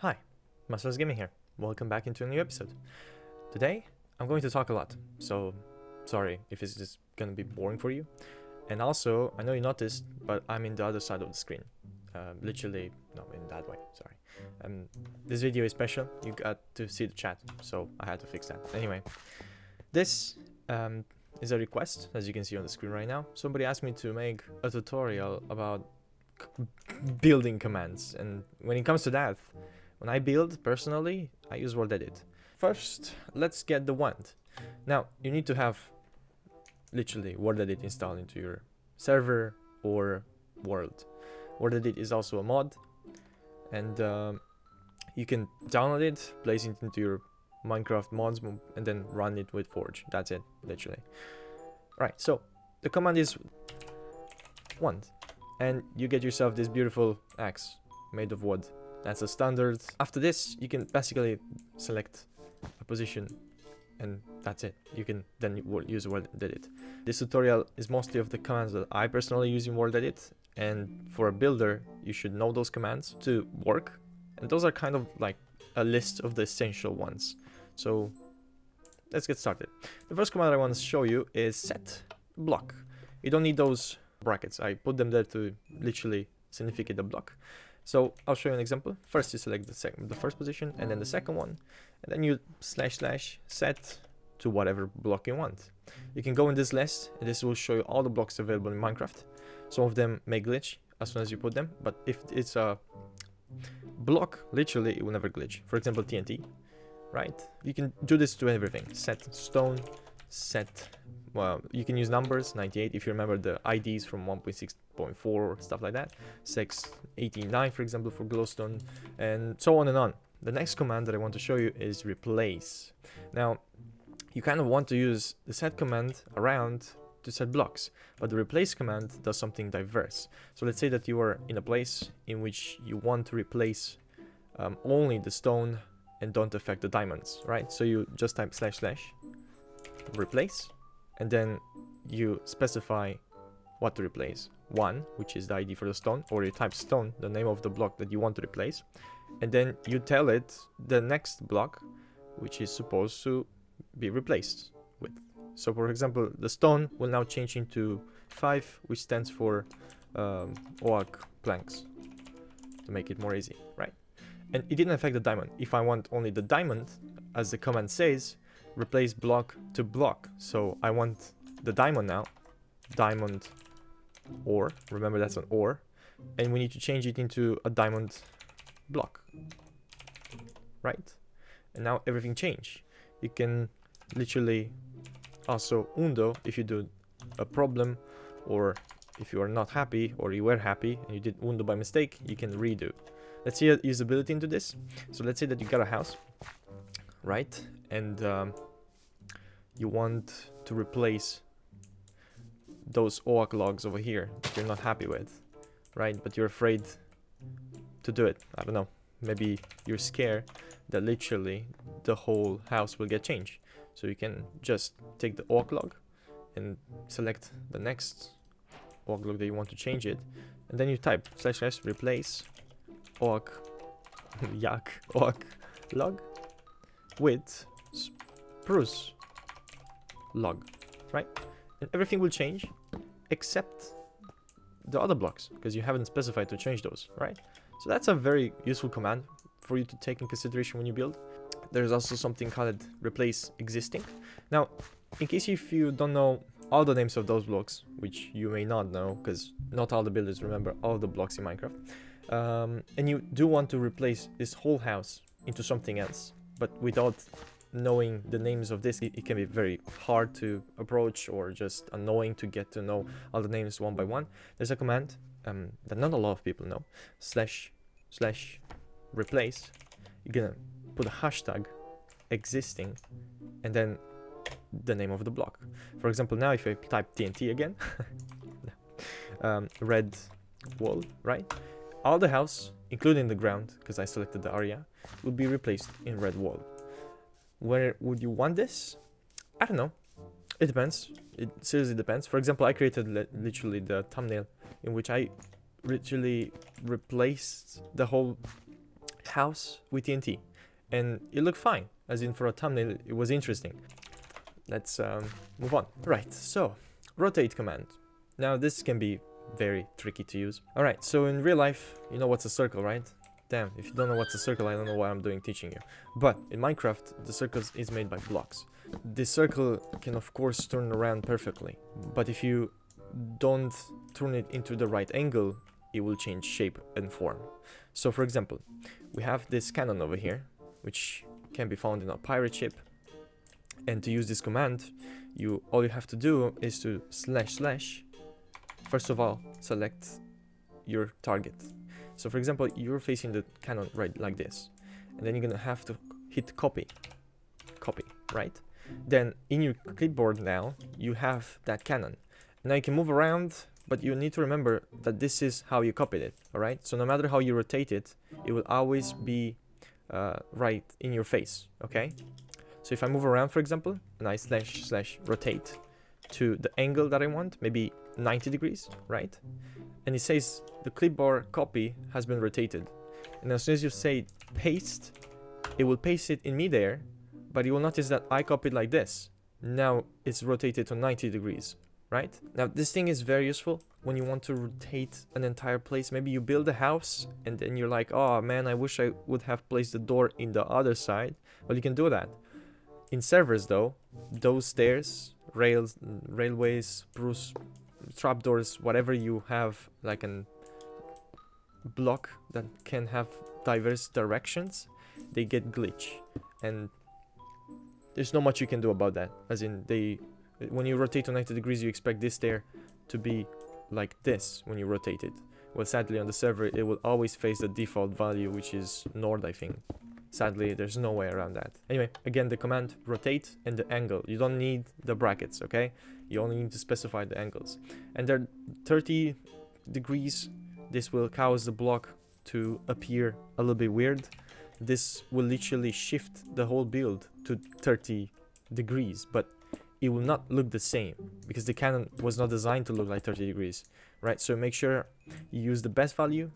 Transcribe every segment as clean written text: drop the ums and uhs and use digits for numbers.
Hi, Master's Gaming here. Welcome back into a new episode. Today, I'm going to talk a lot, so sorry if it's just gonna be boring for you. And also, I know you noticed, but I'm in the other side of the screen. Literally, no, in that way, sorry. This video is special, you got to see the chat, so I had to fix that. Anyway, this is a request, as you can see on the screen right now. Somebody asked me to make a tutorial about building commands, and when it comes to that, when I build, personally, I use Worldedit. First, let's get the wand. Now, you need to have, literally, Worldedit installed into your server or world. Worldedit is also a mod, and you can download it, place it into your Minecraft mods, and then run it with Forge. That's it, literally. Right, so, the command is wand, and you get yourself this beautiful axe made of wood. That's a standard. After this, you can basically select a position, and that's it. You can then use Worldedit. This tutorial is mostly of the commands that I personally use in Worldedit, and for a builder, you should know those commands to work. And those are kind of like a list of the essential ones. So let's get started. The first command I want to show you is set block. You don't need those brackets. I put them there to literally significate the block. So I'll show you an example. First you select the first position, and then the second one, and then you / set to whatever block you want. You can go in this list, and this will show you all the blocks available in Minecraft. Some of them may glitch as soon as you put them, but if it's a block, literally it will never glitch. For example, TNT, right? You can do this to everything. Set stone, set, well, you can use numbers, 98 if you remember the IDs from 1.6.4 or stuff like that. 689 for example for glowstone, and so on and on. The next command that I want to show you is replace. Now, you kind of want to use the set command around to set blocks, but the replace command does something diverse. So let's say that you are in a place in which you want to replace only the stone and don't affect the diamonds, right? So you just type / replace, and then you specify what to replace. 1, which is the ID for the stone, or you type stone, the name of the block that you want to replace, and then you tell it the next block which is supposed to be replaced with. So for example, the stone will now change into 5, which stands for oak planks, to make it more easy, right? And it didn't affect the diamond. If I want only the diamond, as the command says, replace block to block. So I want the diamond now, diamond ore, remember that's an ore, and we need to change it into a diamond block, right? And now everything changed. You can literally also undo if you do a problem, or if you are not happy or you were happy and you did undo by mistake, you can redo. Let's see a usability into this. So let's say that you got a house, right? And you want to replace those oak logs over here that you're not happy with, right? But you're afraid to do it. I don't know. Maybe you're scared that literally the whole house will get changed. So you can just take the oak log and select the next oak log that you want to change it, and then you type / replace oak oak log with spruce log, right? And everything will change except the other blocks, because you haven't specified to change those, right? So that's a very useful command for you to take in consideration when you build. There's also something called replace existing. Now, in case if you don't know all the names of those blocks, which you may not know, because not all the builders remember all the blocks in Minecraft, and you do want to replace this whole house into something else, but without knowing the names of this, it can be very hard to approach, or just annoying to get to know all the names one by one. There's a command that not a lot of people know, / replace. You're gonna put a hashtag existing and then the name of the block. For example, now if I type TNT again, red wall, right? All the house, including the ground, because I selected the area, will be replaced in red wall. Where would you want this? I don't know. It depends. It seriously depends. For example, I created literally the thumbnail in which I literally replaced the whole house with TNT, and it looked fine. As in, for a thumbnail, it was interesting. Let's move on. Right, so rotate command. Now this can be very tricky to use. All right, so in real life, you know what's a circle, right? Damn, if you don't know what's a circle, I don't know what I'm doing teaching you. But in Minecraft, the circle is made by blocks. This circle can of course turn around perfectly, but if you don't turn it into the right angle, it will change shape and form. So for example, we have this cannon over here, which can be found in a pirate ship. And to use this command, all you have to do is to // first of all, select your target. So for example, you're facing the cannon right like this, and then you're gonna have to hit copy, right? Then in your clipboard now, you have that cannon. Now you can move around, but you need to remember that this is how you copied it, all right? So no matter how you rotate it, it will always be right in your face, okay? So if I move around, for example, and I / rotate to the angle that I want, maybe 90 degrees, right? And it says the clipboard copy has been rotated. And as soon as you say paste, it will paste it in midair, but you will notice that I copied like this. Now it's rotated to 90 degrees, right? Now this thing is very useful when you want to rotate an entire place. Maybe you build a house and then you're like, oh man, I wish I would have placed the door in the other side. Well, you can do that. In servers though, those stairs, railways, spruce, trapdoors, whatever you have, like a block that can have diverse directions, they get glitch, and there's not much you can do about that. As in, when you rotate to 90 degrees, you expect this stair to be like this when you rotate it. Well, sadly on the server it will always face the default value, which is north, I think. Sadly, there's no way around that. Anyway, again, the command rotate and the angle. You don't need the brackets, okay? You only need to specify the angles. And they're 30 degrees. This will cause the block to appear a little bit weird. This will literally shift the whole build to 30 degrees, but it will not look the same because the cannon was not designed to look like 30 degrees, right? So make sure you use the best value.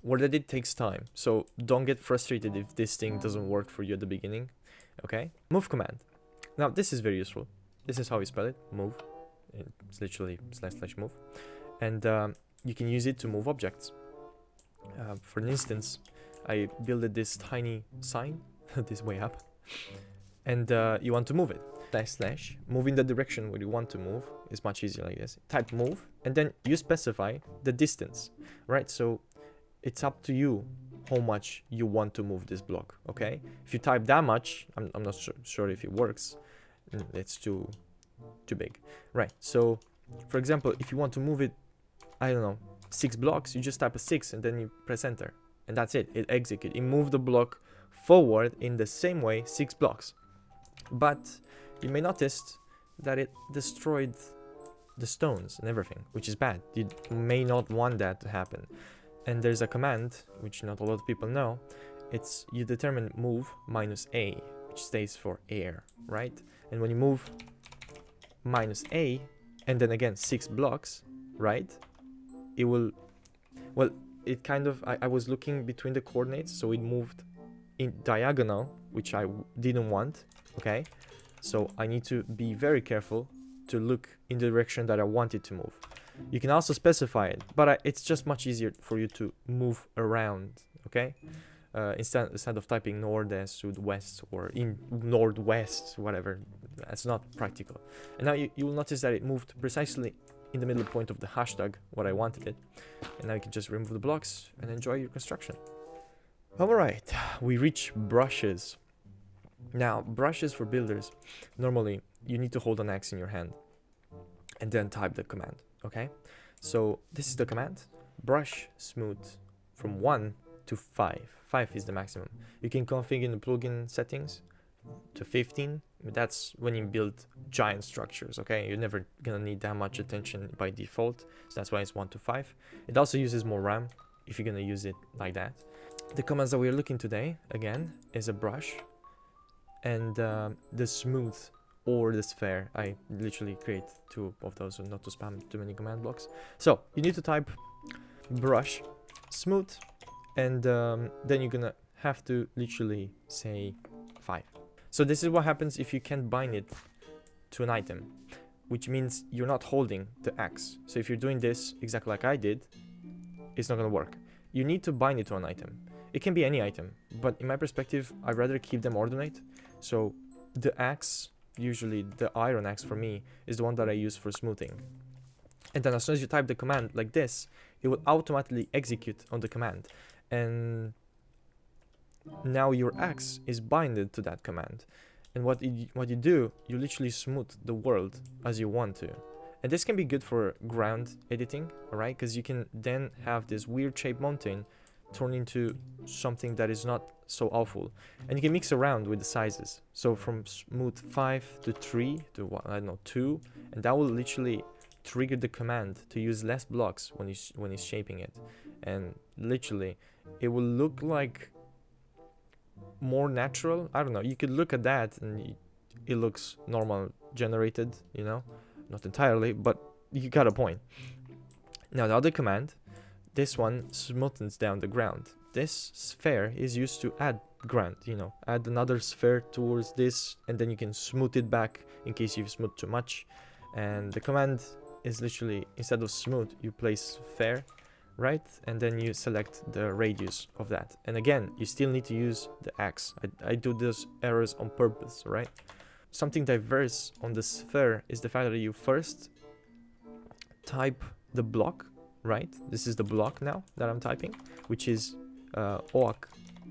Worldedit takes time, so don't get frustrated if this thing doesn't work for you at the beginning, okay? Move command. Now this is very useful. This is how you spell it, move. It's literally / move. And you can use it to move objects. For instance, I built this tiny sign, this way up, and you want to move it. / move in the direction where you want to move is much easier like this. Type move, and then you specify the distance, right? So it's up to you how much you want to move this block, okay? If you type that much, I'm not sure if it works. It's too big, right? So, for example, if you want to move it, I don't know, 6 blocks, you just type a 6 and then you press enter, and that's it. It executes. It moved the block forward in the same way 6 blocks. But you may notice that it destroyed the stones and everything, which is bad. You may not want that to happen. And there's a command, which not a lot of people know. It's you determine move -a, which stays for air, right? And when you move -a, and then again 6 blocks, right? It will, well, it kind of, I was looking between the coordinates, so it moved in diagonal, which I didn't want, okay? So I need to be very careful to look in the direction that I want it to move. You can also specify it, but it's just much easier for you to move around, okay? Instead of typing north, south, west, or in northwest, whatever. That's not practical. And now you will notice that it moved precisely in the middle point of the hashtag, what I wanted it. And now you can just remove the blocks and enjoy your construction. Alright, we reach brushes. Now, brushes for builders, normally you need to hold an axe in your hand and then type the command, okay? So this is the command, brush smooth from 1 to 5. 5 is the maximum. You can configure the plugin settings to 15. That's when you build giant structures, okay? You're never gonna need that much attention by default, so that's why it's 1 to 5. It also uses more RAM if you're gonna use it like that. The commands that we're looking today, again, is a brush and the smooth or the sphere. I literally create 2 of those so not to spam too many command blocks. So you need to type brush smooth, and then you're gonna have to literally say 5. So this is what happens if you can't bind it to an item, which means you're not holding the axe. So if you're doing this exactly like I did, it's not gonna work. You need to bind it to an item. It can be any item, but in my perspective, I'd rather keep them ordinate. So the axe, usually the iron axe for me, is the one that I use for smoothing. And then as soon as you type the command like this, it will automatically execute on the command. And now your axe is binded to that command. And what you do, you literally smooth the world as you want to. And this can be good for ground editing, alright? Because you can then have this weird shaped mountain turn into something that is not so awful. And you can mix around with the sizes. So from smooth 5 to 3 to, I don't know, 2. And that will literally trigger the command to use less blocks when he's shaping it. And literally, it will look like more natural. I don't know, you could look at that and it looks normal generated, you know, not entirely, but you got a point. Now the other command, this one smoothens down the ground. This sphere is used to add ground, you know, add another sphere towards this, and then you can smooth it back in case you've smoothed too much. And the command is literally, instead of smooth, you place sphere, right? And then you select the radius of that. And again, you still need to use the axe. I do those errors on purpose, right? Something diverse on the sphere is the fact that you first type the block, right? This is the block now that I'm typing, which is oak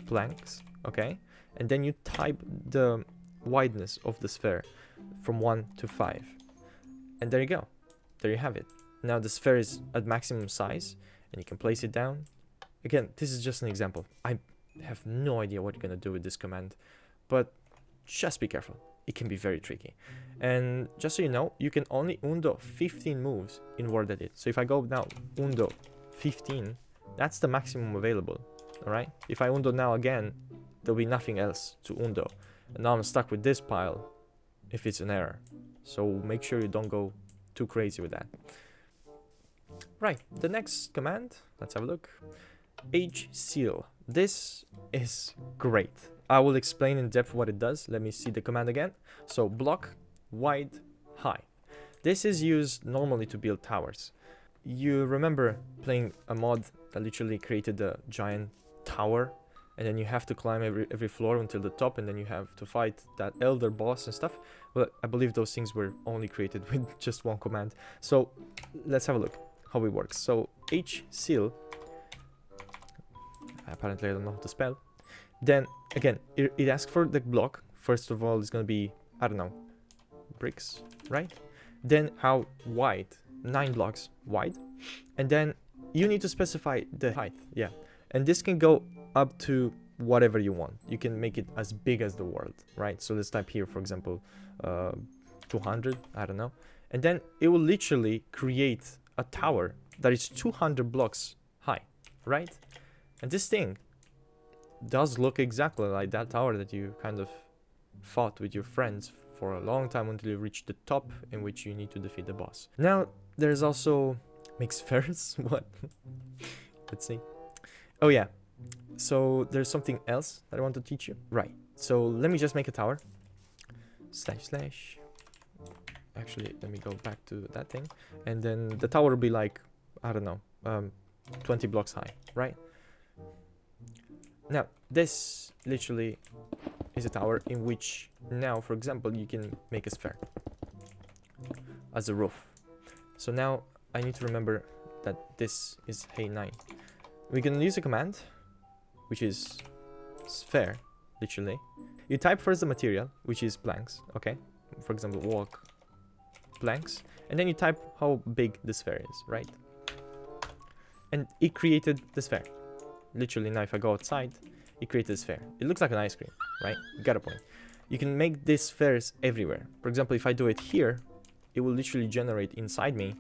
planks, okay? And then you type the wideness of the sphere from 1 to 5. And there you go. There you have it. Now the sphere is at maximum size, and you can place it down. Again, this is just an example. I have no idea what you're gonna do with this command, but just be careful. It can be very tricky. And just so you know, you can only undo 15 moves in Worldedit. So if I go now undo 15, that's the maximum available. Alright? If I undo now again, there'll be nothing else to undo. And now I'm stuck with this pile if it's an error. So make sure you don't go too crazy with that. Right, the next command, let's have a look. Hcyl. This is great. I will explain in depth what it does. Let me see the command again. So block, wide, high. This is used normally to build towers. You remember playing a mod that literally created a giant tower, and then you have to climb every floor until the top, and then you have to fight that elder boss and stuff. Well, I believe those things were only created with just one command. So let's have a look how it works. So Hcyl, apparently I don't know how to spell. Then again, it asks for the block. First of all, it's gonna be, I don't know, bricks, right? Then how wide, 9 blocks wide. And then you need to specify the height, yeah. And this can go up to whatever you want. You can make it as big as the world, right? So let's type here, for example, 200, I don't know. And then it will literally create a tower that is 200 blocks high, right? And this thing does look exactly like that tower that you kind of fought with your friends for a long time until you reach the top, in which you need to defeat the boss. Now, there's also mixed spheres. What? Let's see. Oh yeah, so there's something else that I want to teach you. Right, so let me just make a tower. Slash. Actually, let me go back to that thing. And then the tower will be like, I don't know, 20 blocks high, right? Now, this literally is a tower in which now, for example, you can make a sphere as a roof. So now I need to remember that this is hey 9. We can use a command, which is sphere, literally. You type first the material, which is planks, okay? For example, walk planks. And then you type how big the sphere is, right? And it created the sphere. Literally, now if I go outside, it created a sphere. It looks like an ice cream, right? You got a point. You can make these spheres everywhere. For example, if I do it here, it will literally generate inside me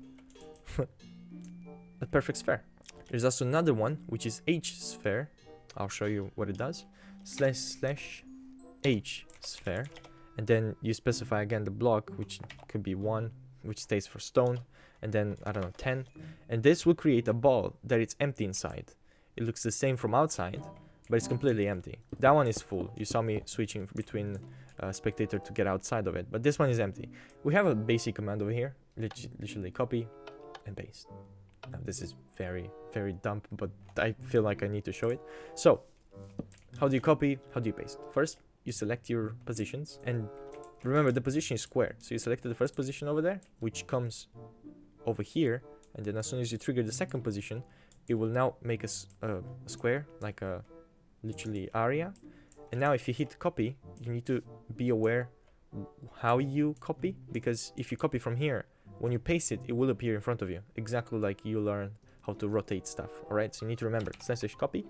a perfect sphere. There's also another one, which is H sphere. I'll show you what it does. // H sphere. And then you specify again the block, which could be 1, which stays for stone. And then, I don't know, 10. And this will create a ball that is empty inside. It looks the same from outside, but it's completely empty. That one is full. You saw me switching between spectator to get outside of it, but this one is empty. We have a basic command over here, literally copy and paste. Now this is very, very dumb, but I feel like I need to show it. So, how do you copy? How do you paste? First, you select your positions, and remember the position is square. So you selected the first position over there, which comes over here, and then as soon as you trigger the second position, it will now make a square, like a literally area. And now if you hit copy, you need to be aware how you copy, because if you copy from here, when you paste it, it will appear in front of you, exactly like you learn how to rotate stuff. All right, so you need to remember / copy.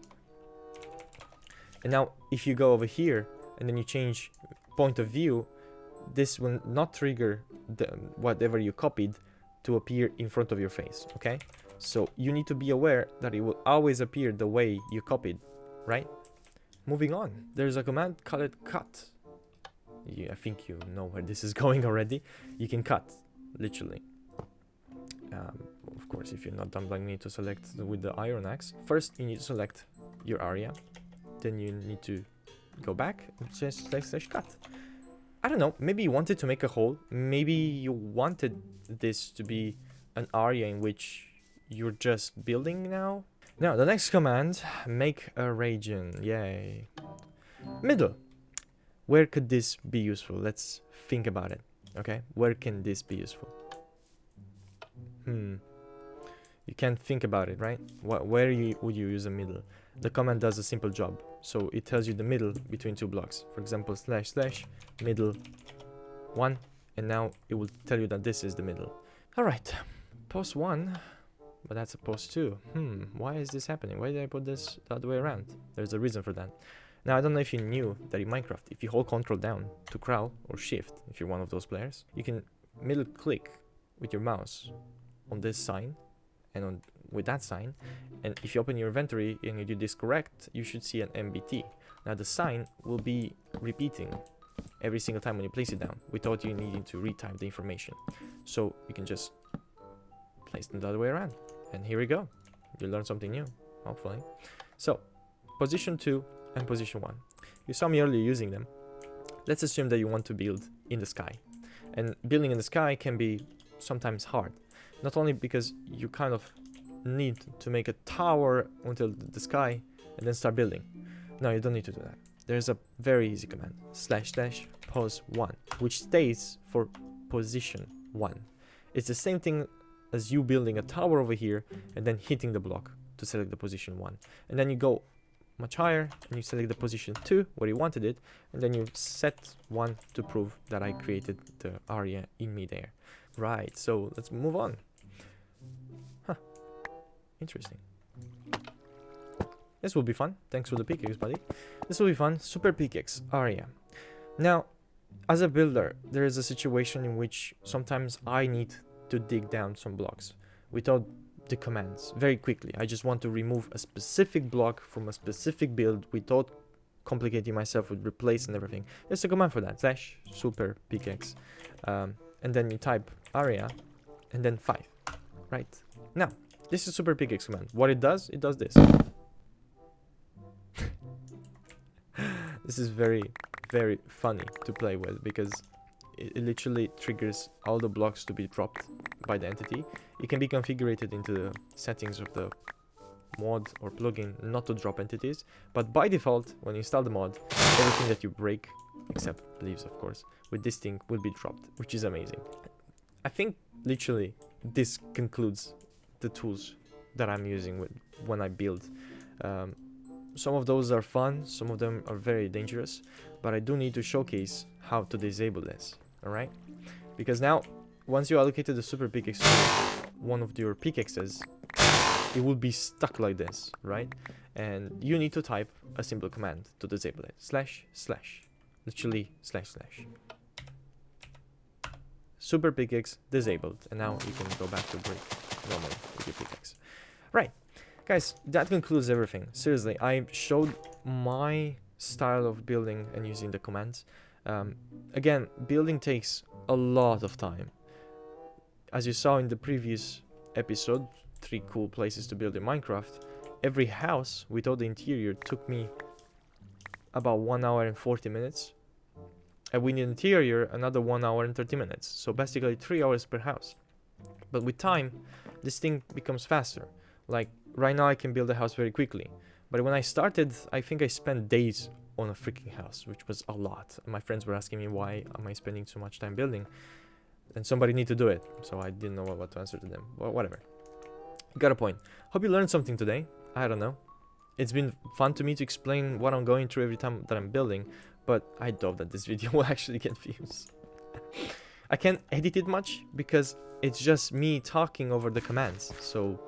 And now if you go over here and then you change point of view, this will not trigger whatever you copied to appear in front of your face. Okay, so you need to be aware that it will always appear the way you copied, right? Moving on, there's a command called cut. I think you know where this is going already. You can cut, literally. Of course, if you're not dumb like me to select with the iron axe, first you need to select your area. Then you need to go back and just / cut. I don't know, maybe you wanted to make a hole. Maybe you wanted this to be an area in which you're just building now. Now, the next command, make a region. Yay. Middle. Where could this be useful? Let's think about it. Okay, where can this be useful? You can't think about it, right? Where would you use a middle? The command does a simple job. So it tells you the middle between two blocks. For example, / middle 1. And now it will tell you that this is the middle. All right, post 1. But that's a post 2. Why is this happening? Why did I put this the other way around? There's a reason for that. Now, I don't know if you knew that in Minecraft, if you hold Ctrl down to crawl, or Shift, if you're one of those players, you can middle click with your mouse on this sign, and with that sign, and if you open your inventory and you do this correct, you should see an MBT. Now, the sign will be repeating every single time when you place it down, without you needing to retype the information. So, you can just place them the other way around. And here we go. You learned something new, hopefully. So, position 2 and position 1. You saw me earlier using them. Let's assume that you want to build in the sky. And building in the sky can be sometimes hard. Not only because you kind of need to make a tower until the sky and then start building. No, you don't need to do that. There's a very easy command. / pos 1, which stays for position 1. It's the same thing as you building a tower over here and then hitting the block to select the position 1. And then you go much higher and you select the position 2 where you wanted it, and then you set 1 to prove that I created the area in midair. Right, so let's move on. Interesting. This will be fun. Thanks for the pickaxe, buddy. This will be fun. Super pickaxe area. Now, as a builder, there is a situation in which sometimes I need to dig down some blocks without the commands very quickly. I just want to remove a specific block from a specific build without complicating myself with replace and everything. There's a command for that, / super pickaxe, and then you type area and then 5. Right now, this is super pickaxe command. What it does this. This is very, very funny to play with because it literally triggers all the blocks to be dropped by the entity. It can be configured into the settings of the mod or plugin not to drop entities, but by default, when you install the mod, everything that you break, except leaves of course, with this thing will be dropped, which is amazing. I think literally this concludes the tools that I'm using when I build. Some of those are fun, some of them are very dangerous, but I do need to showcase how to disable this, alright? Because now, once you allocated the super pickaxe to one of your pickaxes, it will be stuck like this, right? And you need to type a simple command to disable it. // literally // super pickaxe disabled, and now you can go back to break normally with your pickaxe. Right. Guys, that concludes everything. Seriously, I showed my style of building and using the commands. Again, building takes a lot of time. As you saw in the previous episode, 3 cool places to build in Minecraft, every house without the interior took me about 1 hour and 40 minutes. And with the interior, another 1 hour and 30 minutes. So basically 3 hours per house. But with time, this thing becomes faster. Like, right now I can build a house very quickly. But when I started, I think I spent days on a freaking house, which was a lot. My friends were asking me, why am I spending so much time building? And somebody need to do it. So I didn't know what to answer to them. Well, whatever. Got a point. Hope you learned something today. I don't know. It's been fun to me to explain what I'm going through every time that I'm building. But I doubt that this video will actually get views. I can't edit it much because it's just me talking over the commands. So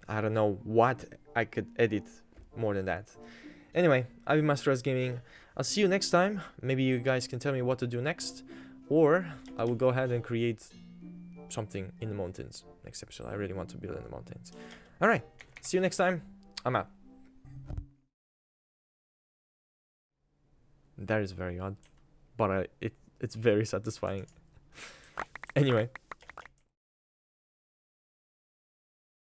I don't know what I could edit more than that. Anyway, I've been Master Gaming. I'll see you next time. Maybe you guys can tell me what to do next. Or I will go ahead and create something in the mountains next episode. I really want to build in the mountains. Alright, see you next time. I'm out. That is very odd, but it's very satisfying. Anyway.